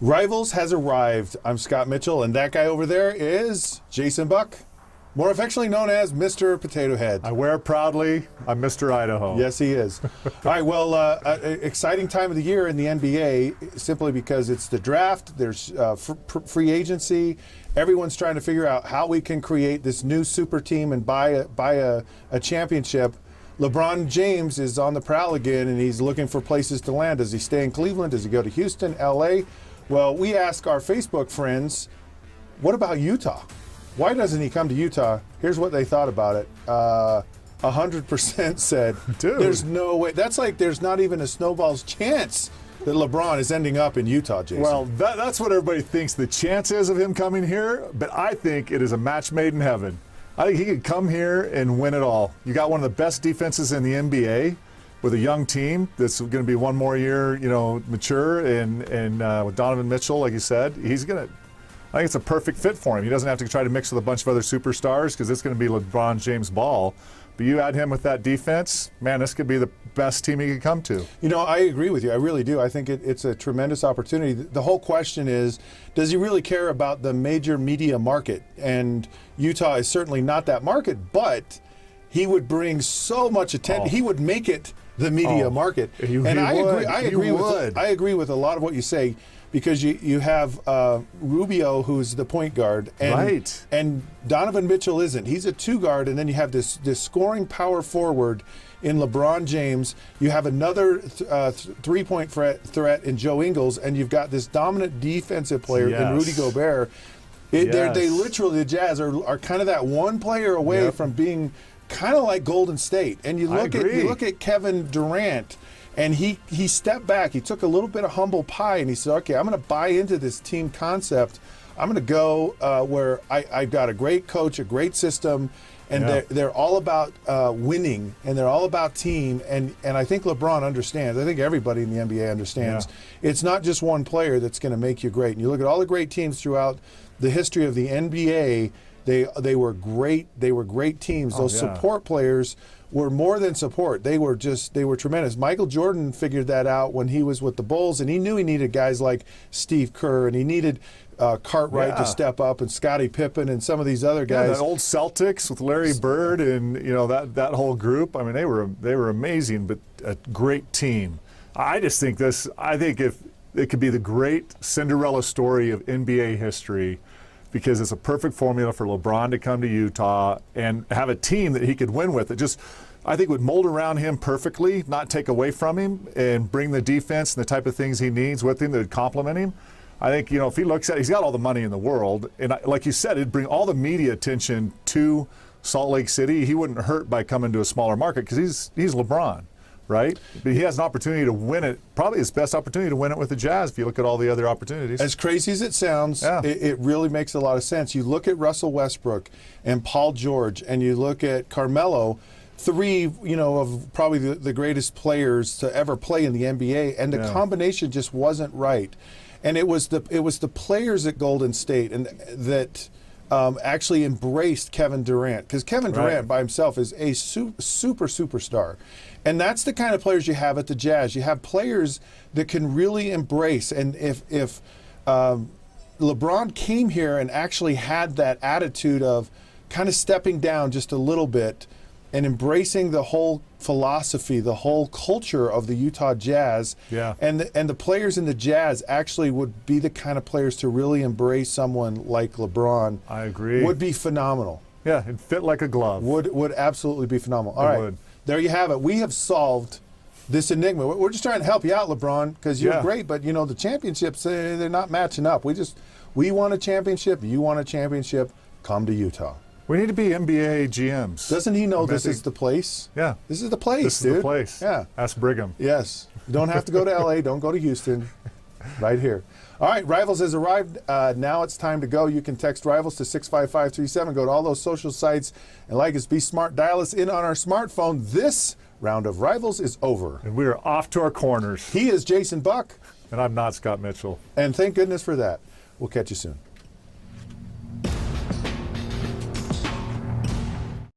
Rivals has arrived. I'm Scott Mitchell, and that guy over there is Jason Buck, more affectionately known as Mr. Potato Head. I wear it proudly. I'm Mr. Idaho. Yes, he is. All right, well, exciting time of the year in the NBA simply because it's the draft, there's free agency. Everyone's trying to figure out how we can create this new super team and buy a championship. LeBron James is on the prowl again, and he's looking for places to land. Does he stay in Cleveland? Does he go to Houston, L.A.? Well, we ask our Facebook friends, what about Utah? Why doesn't he come to Utah? Here's what they thought about it. 100% said, Dude. There's no way. That's like there's not even a snowball's chance that LeBron is ending up in Utah, Jason. Well, that's what everybody thinks the chance is of him coming here, but I think it is a match made in heaven. I think he could come here and win it all. You got one of the best defenses in the NBA with a young team that's going to be one more year, mature, and with Donovan Mitchell, like you said, I think it's a perfect fit for him. He doesn't have to try to mix with a bunch of other superstars because it's going to be LeBron James ball. But you add him with that defense, man, this could be the best team he could come to. I agree with you. I really do. I think it's a tremendous opportunity. The whole question is, does he really care about the major media market? And Utah is certainly not that market, but he would bring so much attention. He would make it the media market. I agree with a lot of what you say, because you have Rubio, who's the point guard, and Donovan Mitchell isn't. He's a two guard, and then you have this scoring power forward in LeBron James. You have another three-point threat in Joe Ingles, and you've got this dominant defensive player in Rudy Gobert. They literally, the Jazz are kind of that one player away from being kind of like Golden State. And you look at Kevin Durant, and he stepped back. He took a little bit of humble pie, and he said, okay, I'm going to buy into this team concept. I'm going to go where I've got a great coach, a great system, and they're all about winning, and they're all about team. And I think LeBron understands. I think everybody in the NBA understands. Yeah. It's not just one player that's going to make you great. And you look at all the great teams throughout the history of the NBA, they were great. They were great teams. Those support players were more than support. They were tremendous. Michael Jordan figured that out when he was with the Bulls, and he knew he needed guys like Steve Kerr, and he needed Cartwright to step up, and Scottie Pippen, and some of these other guys. Yeah, that old Celtics with Larry Bird and that whole group. I mean, they were amazing, but a great team. I think if it could be the great Cinderella story of NBA history, because it's a perfect formula for LeBron to come to Utah and have a team that he could win with. I think would mold around him perfectly, not take away from him, and bring the defense and the type of things he needs with him that would complement him. I think, if he looks at it, he's got all the money in the world. And like you said, it'd bring all the media attention to Salt Lake City. He wouldn't hurt by coming to a smaller market because he's LeBron. Right? But he has an opportunity to win it, probably his best opportunity to win it with the Jazz if you look at all the other opportunities. As crazy as it sounds, it really makes a lot of sense. You look at Russell Westbrook and Paul George, and you look at Carmelo, three, of probably the greatest players to ever play in the NBA, and the combination just wasn't right. And it was the players at Golden State and that actually embraced Kevin Durant, because Kevin Durant by himself is a superstar. And that's the kind of players you have at the Jazz. You have players that can really embrace. And if LeBron came here and actually had that attitude of kind of stepping down just a little bit and embracing the whole philosophy, the whole culture of the Utah Jazz, and the players in the Jazz actually would be the kind of players to really embrace someone like LeBron. I agree. Would be phenomenal. Yeah, it'd fit like a glove. Would absolutely be phenomenal. All right. There you have it. We have solved this enigma. We're just trying to help you out, LeBron, because you're great, but the championships, they're not matching up. We want a championship. You want a championship. Come to Utah. We need to be NBA GMs. Doesn't he know this is the place? Yeah. This is the place, This dude. is the place. Yeah. Ask Brigham. Yes. You don't have to go to L.A. Don't go to Houston. Right here. All right, Rivals has arrived. Now it's time to go. You can text Rivals to 65537. Go to all those social sites and like us. Be smart. Dial us in on our smartphone. This round of Rivals is over. And we are off to our corners. He is Jason Buck. And I'm not Scott Mitchell. And thank goodness for that. We'll catch you soon.